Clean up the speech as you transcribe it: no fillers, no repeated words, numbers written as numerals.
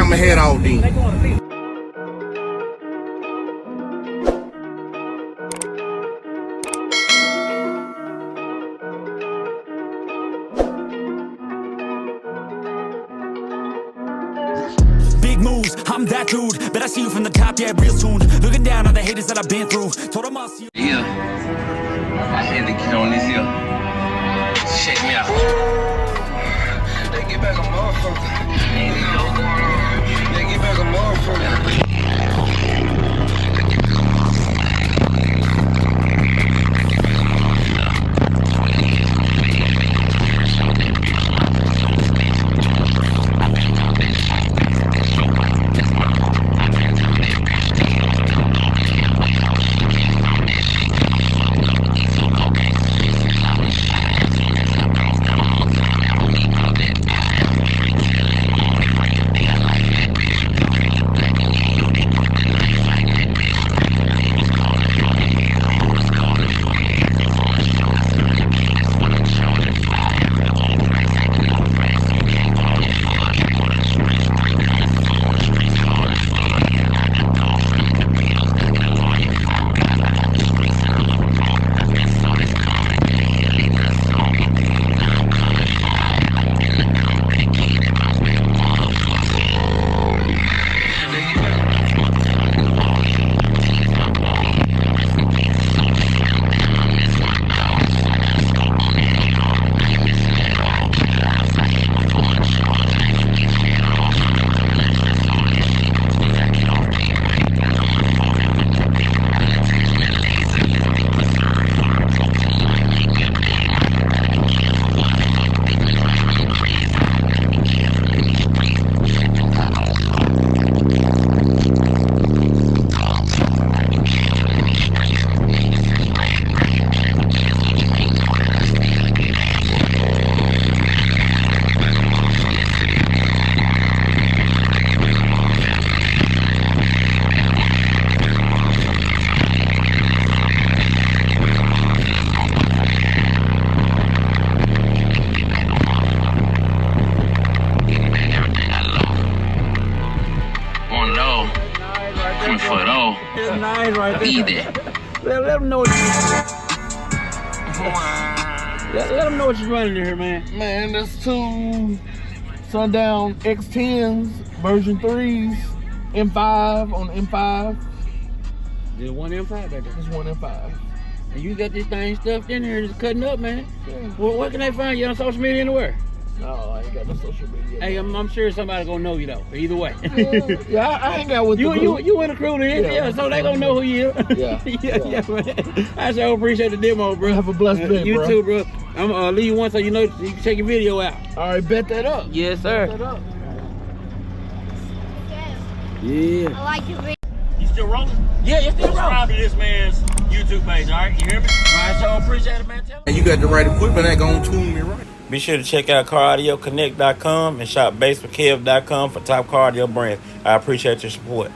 I'ma head out then. Big moves, I'm that dude. Bet I see you from the top, yeah, real soon. Looking down on the haters that I've been through. Told them I'll see you. Yeah, I had to get on this here. Check me out. They get back a motherfucker. They get back a motherfucker. Let them know what let them know what you're running here, man. Man, that's two Sundown X10s, version 3s, M5 on M5. There's one M5 back there. There's one M5. And you got this thing stuffed in here just cutting up, man. Yeah. Well, where can they find you on social media anywhere? No, I ain't got no social media. Hey, I'm sure somebody gonna know you though. Either way. Yeah, I ain't got with you. the crew. You in the crew then? Yeah, so they gonna know who you is. Yeah. yeah, man. I sure appreciate the demo, bro. Have a blessed day, you bro. too, bro. I'm gonna leave you one so you know you can check your video out. All right, bet that up. Yes, sir. Bet that up. Yeah. I like your video. You still rolling? Yeah, it's still wrong. Subscribe to this man's YouTube page, all right? You hear me? I sure appreciate it, man. Tell And you got the right equipment that gonna tune me right. Be sure to check out CarAudioConnect.com and shop BASSWITHKEV.com for top car audio brands. I appreciate your support.